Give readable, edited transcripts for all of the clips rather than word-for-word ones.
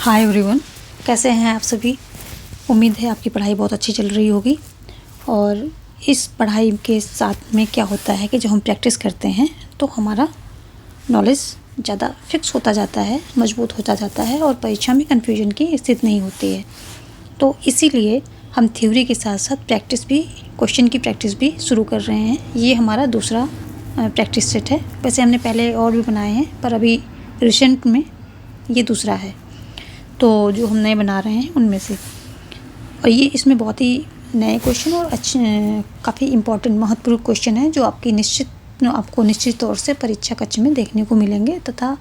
Hi everyone, कैसे हैं आप सभी। उम्मीद है आपकी पढ़ाई बहुत अच्छी चल रही होगी। और इस पढ़ाई के साथ में क्या होता है कि जब हम प्रैक्टिस करते हैं तो हमारा नॉलेज ज़्यादा फिक्स होता जाता है, मजबूत होता जाता है और परीक्षा में कन्फ्यूजन की स्थिति नहीं होती है। तो इसीलिए हम थ्योरी के साथ साथ प्रैक्टिस भी, क्वेश्चन की प्रैक्टिस भी शुरू कर रहे हैं। ये हमारा दूसरा प्रैक्टिस सेट है। वैसे हमने पहले और भी बनाए हैं पर अभी रिसेंट में ये दूसरा है, तो जो हम नए बना रहे हैं उनमें से। और ये इसमें बहुत ही नए क्वेश्चन और अच्छे, काफ़ी इम्पोर्टेंट महत्वपूर्ण क्वेश्चन है जो आपको निश्चित तौर से परीक्षा कक्ष में देखने को मिलेंगे तथा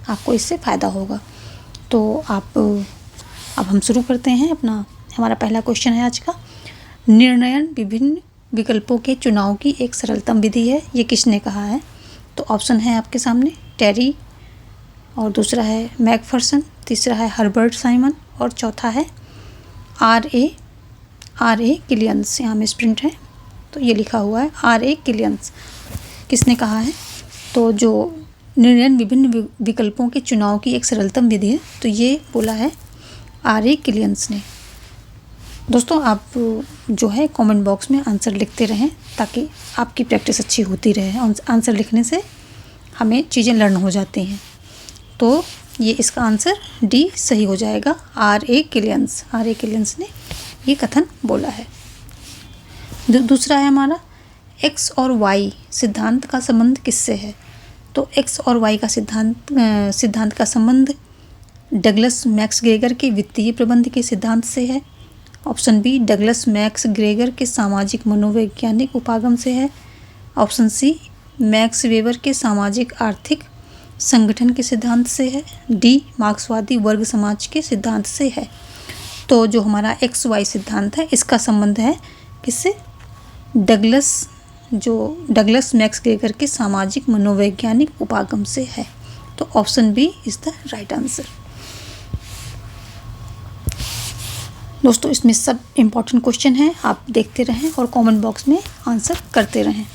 आपको इससे फ़ायदा होगा। तो अब हम शुरू करते हैं। हमारा पहला क्वेश्चन है आज का, निर्णयन विभिन्न विकल्पों के चुनाव की एक सरलतम विधि है, ये किसने कहा है। तो ऑप्शन है आपके सामने, टेरी, और दूसरा है मैकफर्सन, तीसरा है हर्बर्ट साइमन और चौथा है आर ए किलियंस। यहाँ में स्प्रिंट है तो ये लिखा हुआ है आर ए किलियंस। किसने कहा है? तो जो निर्णयन विभिन्न विकल्पों के चुनाव की एक सरलतम विधि है, तो ये बोला है आर ए किलियंस ने। दोस्तों, आप जो है कमेंट बॉक्स में आंसर लिखते रहें ताकि आपकी प्रैक्टिस अच्छी होती रहे। आंसर लिखने से हमें चीज़ें लर्न हो जाती हैं। तो ये इसका आंसर डी सही हो जाएगा, आर ए किलियंस ने ये कथन बोला है। दूसरा है हमारा, एक्स और वाई सिद्धांत का संबंध किससे है। तो एक्स और वाई का सिद्धांत का संबंध डगलस मैक्स ग्रेगर के वित्तीय प्रबंध के सिद्धांत से है। Option B, Douglas McGregor के सामाजिक मनोवैज्ञानिक उपागम से है। ऑप्शन सी, मैक्स वेबर के सामाजिक आर्थिक संगठन के सिद्धांत से है। डी, मार्क्सवादी वर्ग समाज के सिद्धांत से है। तो जो हमारा एक्स वाई सिद्धांत है इसका संबंध है किससे? डगलस मैक्स ग्रेगर के सामाजिक मनोवैज्ञानिक उपागम से है। तो option B is the right answer. दोस्तों, इसमें सब इम्पोर्टेंट क्वेश्चन हैं, आप देखते रहें और कमेंट बॉक्स में आंसर करते रहें।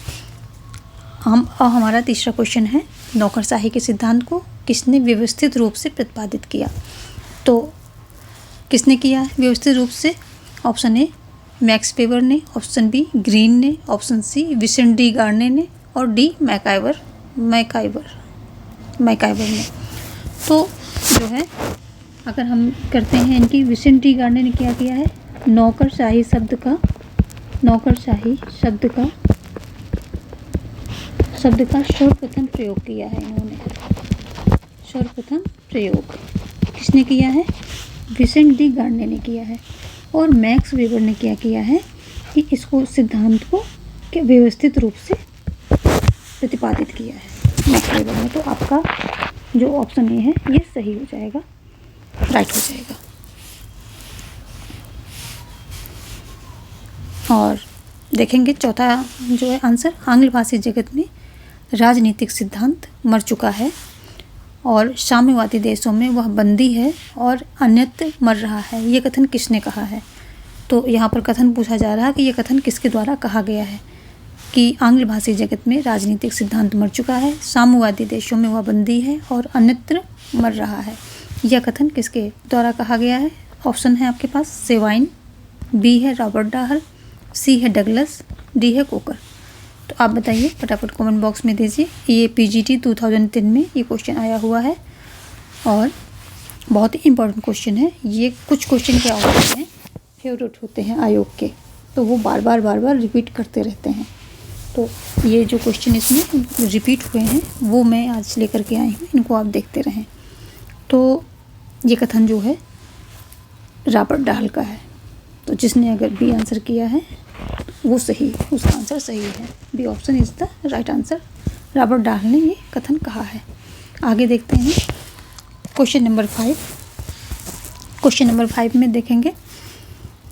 हमारा तीसरा क्वेश्चन है, नौकरशाही के सिद्धांत को किसने व्यवस्थित रूप से प्रतिपादित किया। तो किसने किया है व्यवस्थित रूप से? ऑप्शन ए, मैक्स वेबर ने, ऑप्शन बी, ग्रीन ने, ऑप्शन सी, विसेंट डी गार्ने ने और डी, मैकाइवर ने। तो जो है अगर हम करते हैं इनकी, विसेंट डी गार्ने ने क्या किया है, नौकरशाही शब्द का सर्वप्रथम प्रयोग किया है इन्होंने। सर्वप्रथम प्रयोग किसने किया है? विसेंट डी गार्ने ने किया है। और मैक्स वेबर ने क्या किया है कि इसको सिद्धांत को व्यवस्थित रूप से प्रतिपादित किया है मैक्स वेबर ने। तो आपका जो ऑप्शन ए है ये सही हो जाएगा, राइट हो जाएगा। और देखेंगे चौथा जो है आंसर, आंग्ल भाषी जगत में राजनीतिक सिद्धांत मर चुका है और साम्यवादी देशों में वह बंदी है और अन्यत्र मर रहा है, ये कथन किसने कहा है। तो यहाँ पर कथन पूछा जा रहा है कि ये कथन किसके द्वारा कहा गया है कि आंग्ल भाषी जगत में राजनीतिक सिद्धांत मर चुका है, साम्यवादी देशों में वह बंदी है और अन्यत्र मर रहा है। यह कथन किसके द्वारा कहा गया है? ऑप्शन है आपके पास, सेवाइन, बी है रॉबर्ट डाहल, सी है डगलस, डी है कोकर। तो आप बताइए, फटाफट कमेंट बॉक्स में दीजिए। ये पीजीटी 2003 में ये क्वेश्चन आया हुआ है और बहुत ही इम्पोर्टेंट क्वेश्चन है। ये कुछ क्वेश्चन क्या होते हैं, फेवरेट होते हैं आयोग के, तो वो बार बार रिपीट करते रहते हैं। तो ये जो क्वेश्चन इसमें रिपीट हुए हैं वो मैं आज लेकर के आई हूँ, इनको आप देखते रहें। तो ये कथन जो है रॉबर्ट डाहल का है। तो जिसने अगर बी आंसर किया है वो सही, उसका आंसर सही है। B option is the right answer. Robert Dahl ने ये कथन कहा है। आगे देखते हैं क्वेश्चन नंबर 5। क्वेश्चन नंबर 5 में देखेंगे,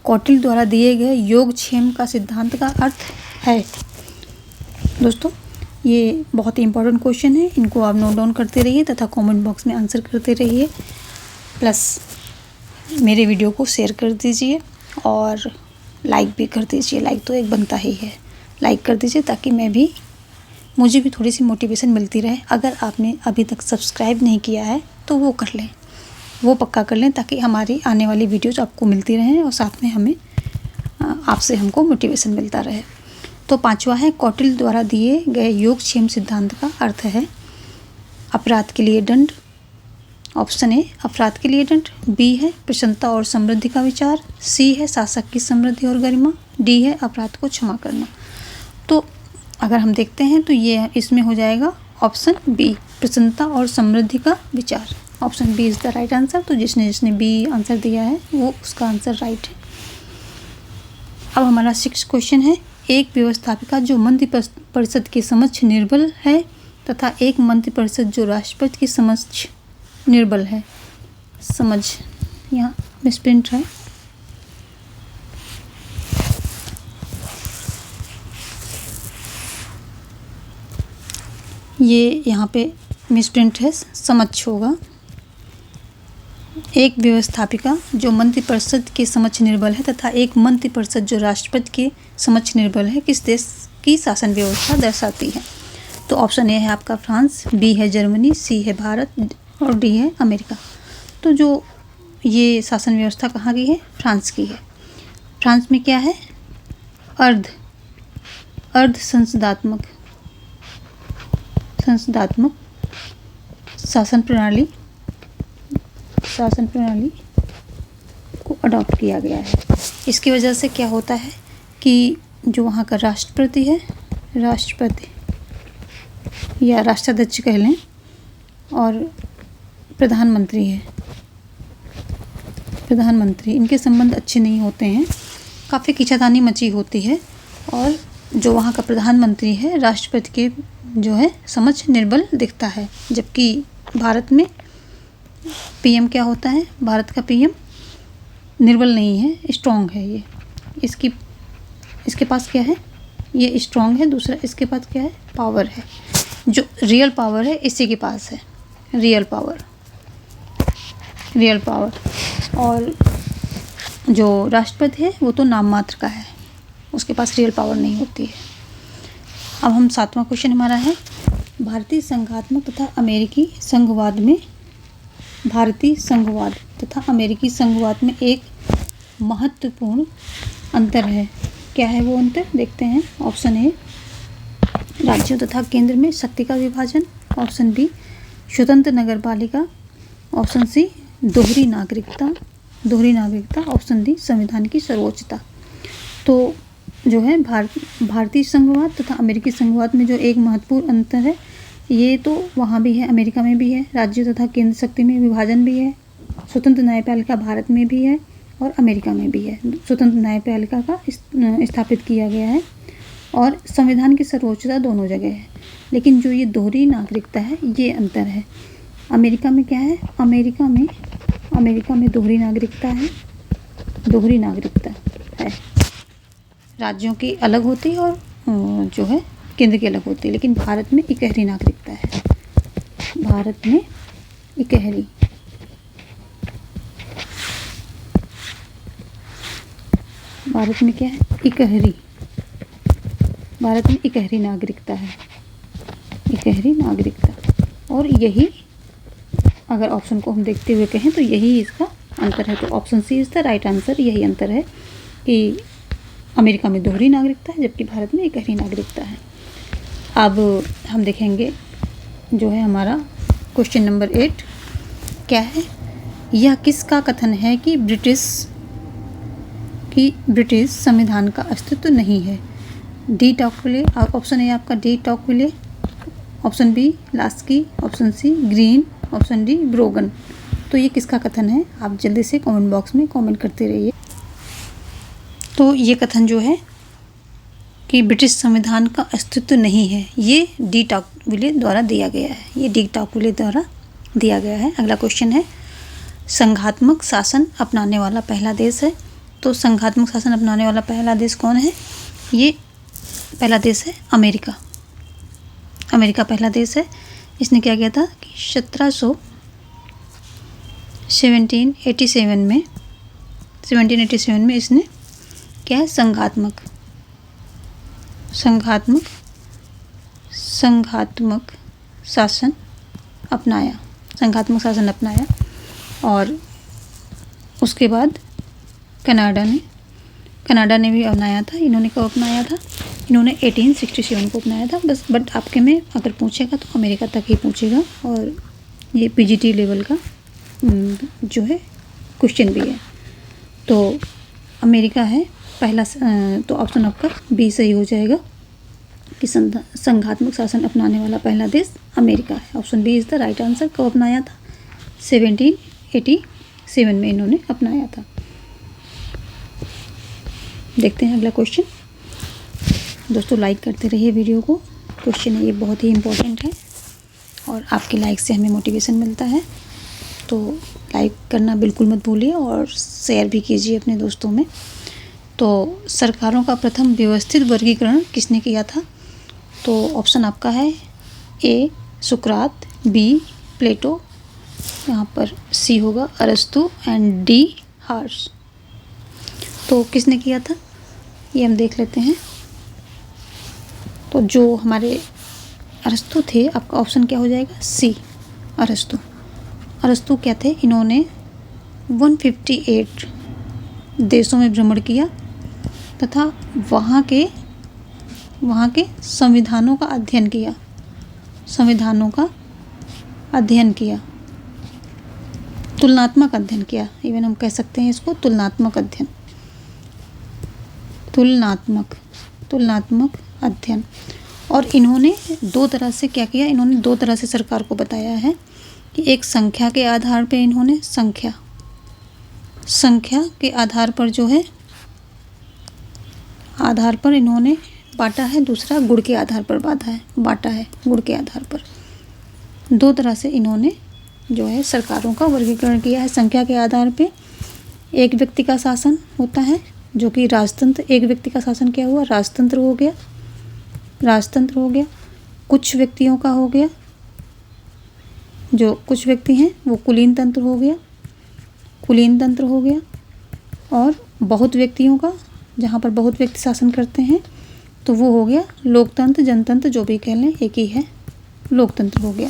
कौटिल्य द्वारा दिए गए योगक्षेम का सिद्धांत का अर्थ है। दोस्तों, ये बहुत ही इम्पोर्टेंट क्वेश्चन है, इनको आप नोट डाउन करते रहिए तथा कमेंट बॉक्स में आंसर करते रहिए। प्लस मेरे वीडियो को शेयर कर दीजिए और लाइक भी कर दीजिए। लाइक तो एक बनता ही है, लाइक कर दीजिए ताकि मुझे भी थोड़ी सी मोटिवेशन मिलती रहे। अगर आपने अभी तक सब्सक्राइब नहीं किया है तो वो कर लें वो पक्का कर लें ताकि हमारी आने वाली वीडियोज़ आपको मिलती रहें और साथ में हमें आपसे हमको मोटिवेशन मिलता रहे। तो पांचवा है, कौटिल्य द्वारा दिए गए योगक्षेम सिद्धांत का अर्थ है अपराध के लिए दंड। ऑप्शन ए अपराध के लिए दंड, बी है प्रसन्नता और समृद्धि का विचार, सी है शासक की समृद्धि और गरिमा, डी है अपराध को क्षमा करना। तो अगर हम देखते हैं तो ये इसमें हो जाएगा ऑप्शन बी, प्रसन्नता और समृद्धि का विचार। Option B is the right answer. तो जिसने बी आंसर दिया है वो उसका आंसर राइट है। अब हमारा 6 क्वेश्चन है, एक व्यवस्थापिका जो मंत्रिपरिषद के समक्ष निर्बल है तथा एक मंत्रिपरिषद जो राष्ट्रपति के समक्ष निर्बल है। समझ यहाँ मिसप्रिंट है। ये यहाँ पे मिसप्रिंट है, समक्ष होगा। एक व्यवस्थापिका जो मंत्रिपरिषद के समक्ष निर्बल है तथा एक मंत्रिपरिषद जो राष्ट्रपति के समक्ष निर्बल है किस देश की शासन व्यवस्था दर्शाती है। तो ऑप्शन ए है आपका फ्रांस, बी है जर्मनी, सी है भारत और डी है अमेरिका। तो जो ये शासन व्यवस्था कहाँ की है, फ्रांस की है। फ्रांस में क्या है, अर्ध संसदात्मक शासन प्रणाली को अडॉप्ट किया गया है। इसकी वजह से क्या होता है कि जो वहाँ का राष्ट्रपति या राष्ट्राध्यक्ष कह लें और प्रधानमंत्री इनके संबंध अच्छे नहीं होते हैं, काफ़ी खींचातानी मची होती है और जो वहाँ का प्रधानमंत्री है राष्ट्रपति के जो है समक्ष निर्बल दिखता है। जबकि भारत में पीएम क्या होता है, भारत का पीएम निर्बल नहीं है, स्ट्रॉन्ग है। ये इसके पास क्या है, ये स्ट्रॉन्ग है। दूसरा इसके पास क्या है, पावर है। जो रियल पावर है इसी के पास है, रियल पावर। और जो राष्ट्रपति है वो तो नाम मात्र का है, उसके पास रियल पावर नहीं होती है। अब हम 7वां क्वेश्चन हमारा है, भारतीय संघवाद तथा अमेरिकी संघवाद में एक महत्वपूर्ण अंतर है। क्या है वो अंतर, देखते हैं। ऑप्शन ए राज्यों तथा केंद्र में शक्ति का विभाजन, ऑप्शन बी स्वतंत्र नगरपालिका, ऑप्शन सी दोहरी नागरिकता, ऑप्शन डी संविधान की सर्वोच्चता। तो जो है भारतीय संघवाद तथा अमेरिकी संघवाद में जो एक महत्वपूर्ण अंतर है, ये तो वहाँ भी है, अमेरिका में भी है। राज्य तथा केंद्र शक्ति में विभाजन भी है। स्वतंत्र न्यायपालिका भारत में भी है और अमेरिका में भी है। स्वतंत्र न्यायपालिका का स्थापित किया गया है और संविधान की सर्वोच्चता दोनों जगह है। लेकिन जो ये दोहरी नागरिकता है, ये अंतर है। अमेरिका में क्या है, अमेरिका में दोहरी नागरिकता है, राज्यों की अलग होती है और जो है केंद्र की अलग होती है। लेकिन भारत में इकहरी नागरिकता है, भारत में इकहरी नागरिकता है, और यही अगर ऑप्शन को हम देखते हुए कहें तो यही इसका अंतर है। तो option C is the right answer. यही अंतर है कि अमेरिका में दोहरी नागरिकता है जबकि भारत में इकहरी नागरिकता है। अब हम देखेंगे जो है हमारा क्वेश्चन नंबर 8 क्या है, यह किसका कथन है कि ब्रिटिश संविधान का अस्तित्व नहीं है। डी टॉकविले, ऑप्शन ए आपका D Tocqueville, option B Laski, option C Green, option D Brogan. तो ये किसका कथन है, आप जल्दी से कमेंट बॉक्स में कमेंट करते रहिए। तो ये कथन जो है कि ब्रिटिश संविधान का अस्तित्व नहीं है, ये डी टॉकविले द्वारा दिया गया है। अगला क्वेश्चन है, संघात्मक शासन अपनाने वाला पहला देश है। तो संघात्मक शासन अपनाने वाला पहला देश कौन है, ये पहला देश है अमेरिका। पहला देश है। इसने क्या किया था कि 1787 में इसने क्या है, संघात्मक शासन अपनाया। और उसके बाद कनाडा ने भी अपनाया था। इन्होंने कब अपनाया था? इन्होंने 1867 को अपनाया था बस। बट आपके में अगर पूछेगा तो अमेरिका तक ही पूछेगा, और ये पीजीटी लेवल का जो है क्वेश्चन भी है। तो अमेरिका है पहला, तो ऑप्शन आपका बी सही हो जाएगा कि संघात्मक शासन अपनाने वाला पहला देश अमेरिका है। Option B is the right answer. कब अपनाया था? 1787 में इन्होंने अपनाया था। देखते हैं अगला क्वेश्चन। दोस्तों लाइक करते रहिए वीडियो को। क्वेश्चन है ये बहुत ही इम्पोर्टेंट है और आपके लाइक से हमें मोटिवेशन मिलता है, तो लाइक करना बिल्कुल मत भूलिए और शेयर भी कीजिए अपने दोस्तों में। तो सरकारों का प्रथम व्यवस्थित वर्गीकरण किसने किया था? तो ऑप्शन आपका है ए सुकरात, बी प्लेटो, यहाँ पर सी होगा अरस्तु एंड डी हार्स। तो किसने किया था ये हम देख लेते हैं। तो जो हमारे अरस्तु थे, आपका ऑप्शन क्या हो जाएगा? सी अरस्तु। अरस्तु क्या थे? इन्होंने 158 देशों में भ्रमण किया तथा वहाँ के संविधानों का अध्ययन किया, तुलनात्मक अध्ययन किया। इवन हम कह सकते हैं इसको तुलनात्मक अध्ययन, तुलनात्मक अध्ययन। और इन्होंने दो तरह से क्या किया? इन्होंने दो तरह से सरकार को बताया है कि एक संख्या के आधार पे इन्होंने संख्या के आधार पर जो है आधार पर इन्होंने बांटा है, दूसरा गुण के आधार पर बांटा है गुण के आधार पर। दो तरह से इन्होंने जो है सरकारों का वर्गीकरण किया है। संख्या के आधार पे एक व्यक्ति का शासन होता है जो कि राजतंत्र। एक व्यक्ति का शासन क्या हुआ? राजतंत्र हो गया। कुछ व्यक्तियों का हो गया, जो कुछ व्यक्ति हैं वो कुलीन तंत्र हो गया। और बहुत व्यक्तियों का, जहाँ पर बहुत व्यक्ति शासन करते हैं, तो वो हो गया लोकतंत्र, जनतंत्र, जो भी कह लें एक ही है, लोकतंत्र हो गया।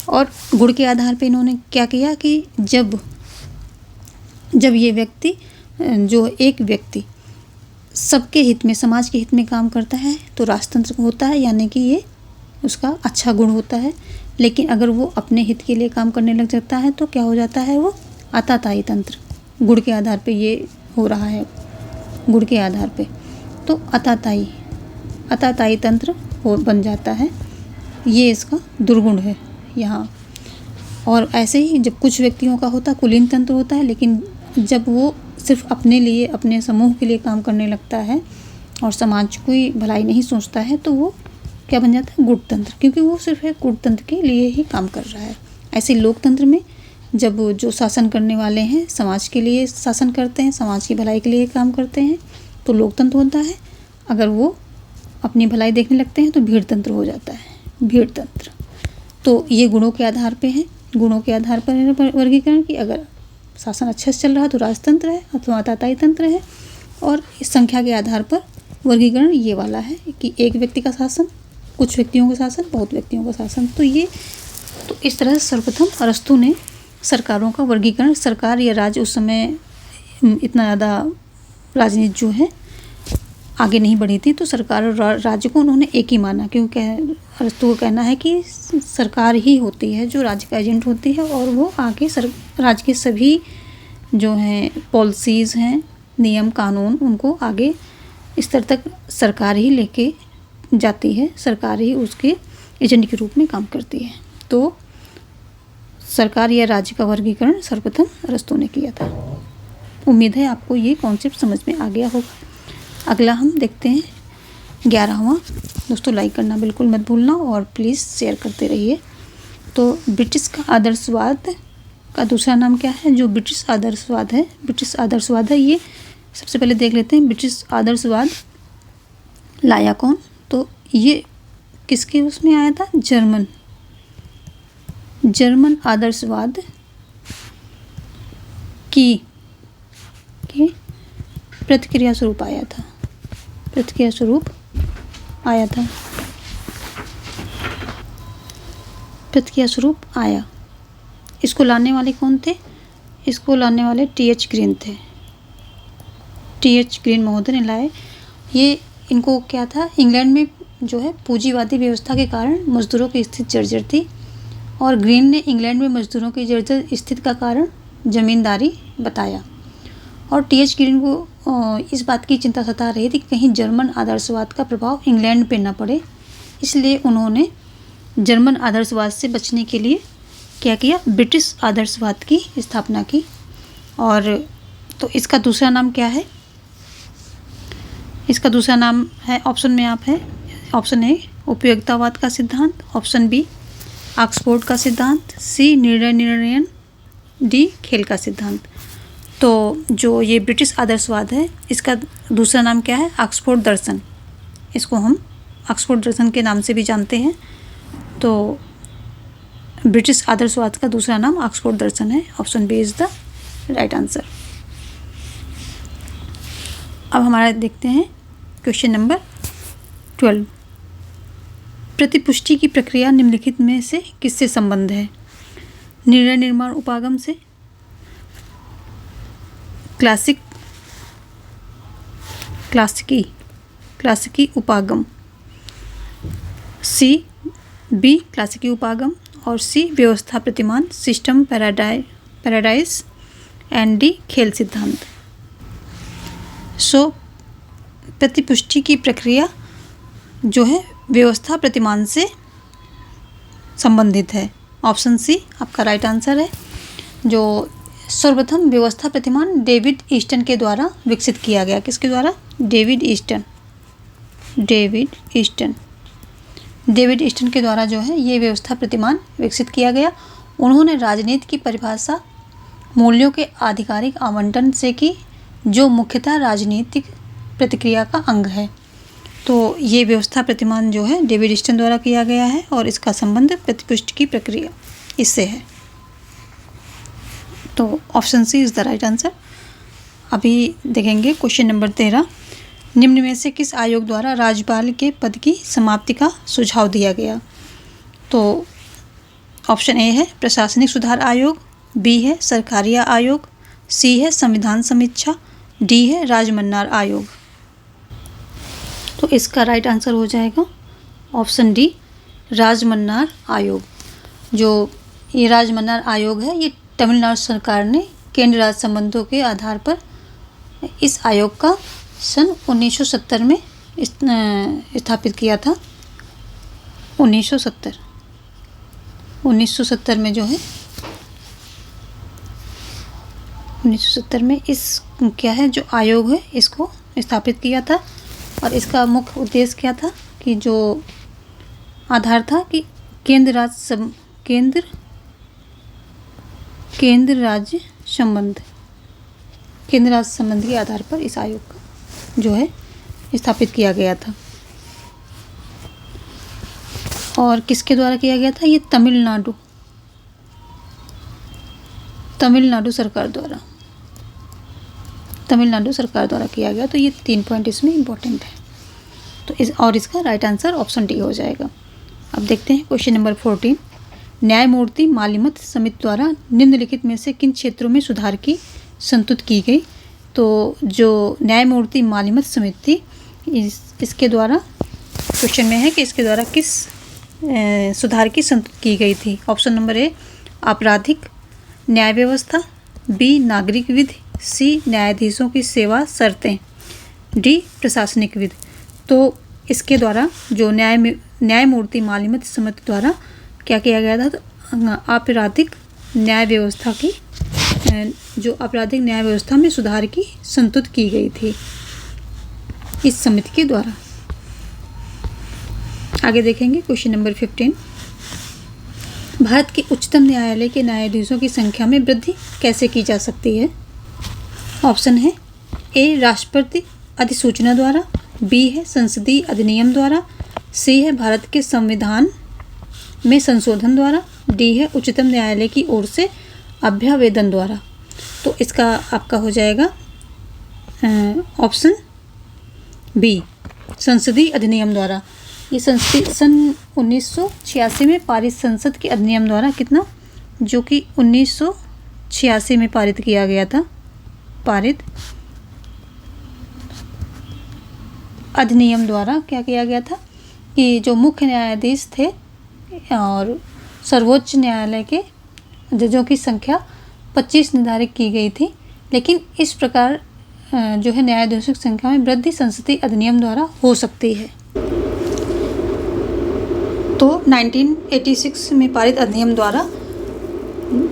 और गुण के आधार पे इन्होंने क्या किया कि जब ये व्यक्ति, जो एक व्यक्ति सबके हित में, समाज के हित में काम करता है तो राजतंत्र होता है, यानी कि ये उसका अच्छा गुण होता है। लेकिन अगर वो अपने हित के लिए काम करने लग जाता है तो क्या हो जाता है? वो आताताई तंत्र। गुण के आधार पे ये हो रहा है, गुण के आधार पे, तो आताताई तंत्र बन जाता है। ये इसका दुर्गुण है यहाँ। और ऐसे ही जब कुछ व्यक्तियों का होता कुलीन तंत्र होता है, लेकिन जब वो सिर्फ अपने लिए, अपने समूह के लिए काम करने लगता है और समाज की भलाई नहीं सोचता है, तो वो क्या बन जाता है? गुटतंत्र, क्योंकि वो सिर्फ एक गुटतंत्र के लिए ही काम कर रहा है। ऐसे लोकतंत्र में जब जो शासन करने वाले हैं समाज के लिए शासन करते हैं, समाज की भलाई के लिए काम करते हैं, तो लोकतंत्र होता है। अगर वो अपनी भलाई देखने लगते हैं तो भीड़तंत्र हो जाता है, भीड़तंत्र। तो ये गुणों के आधार पे है, गुणों के आधार पर वर्गीकरण की। अगर शासन अच्छे से चल रहा है तो राजतंत्र है अथवा आताताई तंत्र है। और इस संख्या के आधार पर वर्गीकरण ये वाला है कि एक व्यक्ति का शासन, कुछ व्यक्तियों का शासन, बहुत व्यक्तियों का शासन। तो इस तरह से सर्वप्रथम अरस्तु ने सरकारों का वर्गीकरण, सरकार या राज्य, उस समय इतना ज़्यादा राजनीति जो है आगे नहीं बढ़ी थी, तो सरकार और राज्य को उन्होंने एक ही माना, क्योंकि अरस्तु का कहना है कि सरकार ही होती है जो राज्य का एजेंट होती है, और वो आगे राज्य के सभी जो हैं पॉलिसीज़ हैं, नियम कानून, उनको आगे स्तर तक सरकार ही लेके जाती है, सरकार ही उसके एजेंट के रूप में काम करती है। तो सरकार या राज्य का वर्गीकरण सर्वप्रथम अरस्तु ने किया था। उम्मीद है आपको ये कॉन्सेप्ट समझ में आ गया होगा। अगला हम देखते हैं 11वां। दोस्तों लाइक करना बिल्कुल मत भूलना और प्लीज़ शेयर करते रहिए। तो ब्रिटिश का आदर्शवाद का दूसरा नाम क्या है? जो ब्रिटिश आदर्शवाद है, ये सबसे पहले देख लेते हैं। ब्रिटिश आदर्शवाद लाया कौन? तो ये किसके उसमें आया था? जर्मन आदर्शवाद की प्रतिक्रिया स्वरूप आया। इसको लाने वाले कौन थे? इसको लाने वाले टी.एच. ग्रीन थे। टी.एच. ग्रीन महोदय ने लाए। ये इनको क्या था, इंग्लैंड में जो है पूंजीवादी व्यवस्था के कारण मजदूरों की स्थिति जर्जर थी, और ग्रीन ने इंग्लैंड में मजदूरों की जर्जर स्थिति का कारण ज़मींदारी बताया। और टी.एच. ग्रीन को इस बात की चिंता सता रही थी कि कहीं जर्मन आदर्शवाद का प्रभाव इंग्लैंड पे न पड़े, इसलिए उन्होंने जर्मन आदर्शवाद से बचने के लिए क्या किया, ब्रिटिश आदर्शवाद की स्थापना की। और तो इसका दूसरा नाम क्या है, इसका दूसरा नाम है, ऑप्शन में आप है, ऑप्शन ए उपयोगितावाद का सिद्धांत, ऑप्शन बी ऑक्सफोर्ड का सिद्धांत, सी निर्णयन, डी खेल का सिद्धांत। तो जो ये ब्रिटिश आदर्शवाद है, इसका दूसरा नाम क्या है, ऑक्सफोर्ड दर्शन। इसको हम ऑक्सफोर्ड दर्शन के नाम से भी जानते हैं। तो ब्रिटिश आदर्शवाद का दूसरा नाम ऑक्सफोर्ड दर्शन है। Option B is the right answer. अब हमारा देखते हैं क्वेश्चन नंबर 12। प्रतिपुष्टि की प्रक्रिया निम्नलिखित में से किससे संबंध है? निर्णय निर्माण उपागम से, क्लासिकी उपागम, सी बी क्लासिकी उपागम, और सी व्यवस्था प्रतिमान सिस्टम पैराडाइज, एंड डी खेल सिद्धांत। सो प्रतिपुष्टि की प्रक्रिया जो है व्यवस्था प्रतिमान से संबंधित है। ऑप्शन सी आपका राइट आंसर है। जो सर्वप्रथम व्यवस्था प्रतिमान डेविड ईस्टन के द्वारा विकसित किया गया। किसके द्वारा? डेविड ईस्टन के द्वारा जो है ये व्यवस्था प्रतिमान विकसित किया गया। उन्होंने राजनीति की परिभाषा मूल्यों के आधिकारिक आवंटन से की, जो मुख्यतः राजनीतिक प्रतिक्रिया का अंग है। तो ये व्यवस्था प्रतिमान जो है डेविड ईस्टन द्वारा किया गया है, और इसका संबंध प्रतिपुष्टि की प्रक्रिया इससे है। तो option C is the right answer. अभी देखेंगे क्वेश्चन नंबर 13। निम्न में से किस आयोग द्वारा राज्यपाल के पद की समाप्ति का सुझाव दिया गया? तो ऑप्शन ए है प्रशासनिक सुधार आयोग, बी है सरकारिया आयोग, सी है संविधान समीक्षा, डी है राजमन्नार आयोग। तो इसका राइट आंसर हो जाएगा ऑप्शन डी राजमन्नार आयोग। जो ये राजमन्नार आयोग है, ये तमिलनाडु सरकार ने केंद्र राज्य संबंधों के आधार पर इस आयोग का सन 1970 में स्थापित किया था। 1970 में जो है 1970 में इस क्या है जो आयोग है इसको स्थापित किया था। और इसका मुख्य उद्देश्य क्या था कि जो आधार था कि केंद्र राज्य संबंध के आधार पर इस आयोग का जो है स्थापित किया गया था। और किसके द्वारा किया गया था? ये तमिलनाडु सरकार द्वारा किया गया। तो ये 3 पॉइंट इसमें इम्पोर्टेंट है। तो इसका राइट आंसर ऑप्शन डी हो जाएगा। अब देखते हैं क्वेश्चन नंबर 14। न्यायमूर्ति मालिमत समिति द्वारा निम्नलिखित में से किन क्षेत्रों में सुधार की संस्तुति की गई? तो जो न्यायमूर्ति मालिमत समिति थी, इसके द्वारा क्वेश्चन में है कि इसके द्वारा किस सुधार की संस्तुति की गई थी? ऑप्शन नंबर ए आपराधिक न्याय व्यवस्था, बी नागरिक विधि, सी न्यायाधीशों की सेवा शर्तें, डी प्रशासनिक विधि। तो इसके द्वारा जो न्यायमूर्ति मालिमत समिति द्वारा क्या किया गया था? तो आपराधिक न्याय व्यवस्था की जो आपराधिक न्याय व्यवस्था में सुधार की संस्तुति की गई थी इस समिति के द्वारा। आगे देखेंगे क्वेश्चन नंबर 15। भारत के उच्चतम न्यायालय के न्यायाधीशों की संख्या में वृद्धि कैसे की जा सकती है? ऑप्शन है ए राष्ट्रपति अधिसूचना द्वारा, बी है संसदीय अधिनियम द्वारा, सी है भारत के संविधान में संशोधन द्वारा, डी है उच्चतम न्यायालय की ओर से अभ्यावेदन द्वारा। तो इसका आपका हो जाएगा ऑप्शन बी संसदीय अधिनियम द्वारा। ये सन 1986 में पारित संसद के अधिनियम द्वारा कितना, जो कि 1986 में पारित किया गया था। पारित अधिनियम द्वारा क्या किया गया था कि जो मुख्य न्यायाधीश थे और सर्वोच्च न्यायालय के जजों की संख्या 25 निर्धारित की गई थी, लेकिन इस प्रकार जो है न्यायाधीशों की संख्या में वृद्धि संसदीय अधिनियम द्वारा हो सकती है। तो 1986 में पारित अधिनियम द्वारा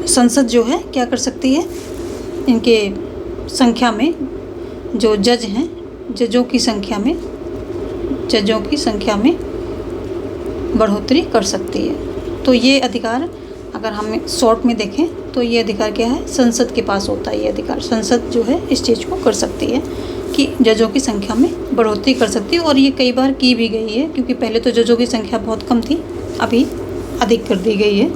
संसद जो है क्या कर सकती है, इनके संख्या में जो जज हैं, जजों की संख्या में बढ़ोतरी कर सकती है। तो ये अधिकार अगर हम शॉर्ट में देखें तो ये अधिकार क्या है, संसद के पास होता है। ये अधिकार संसद जो है इस चीज़ को कर सकती है कि जजों की संख्या में बढ़ोतरी कर सकती है, और ये कई बार की भी गई है, क्योंकि पहले तो जजों की संख्या बहुत कम थी, अभी अधिक कर दी गई है।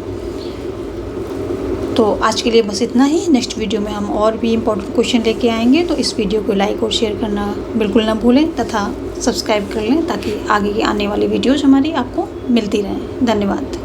तो आज के लिए बस इतना ही। नेक्स्ट वीडियो में हम और भी इम्पोर्टेंट क्वेश्चन लेके आएंगे, तो इस वीडियो को लाइक और शेयर करना बिल्कुल ना भूलें तथा सब्सक्राइब कर लें ताकि आगे की आने वाली वीडियोज़ हमारी आपको मिलती रहें। धन्यवाद।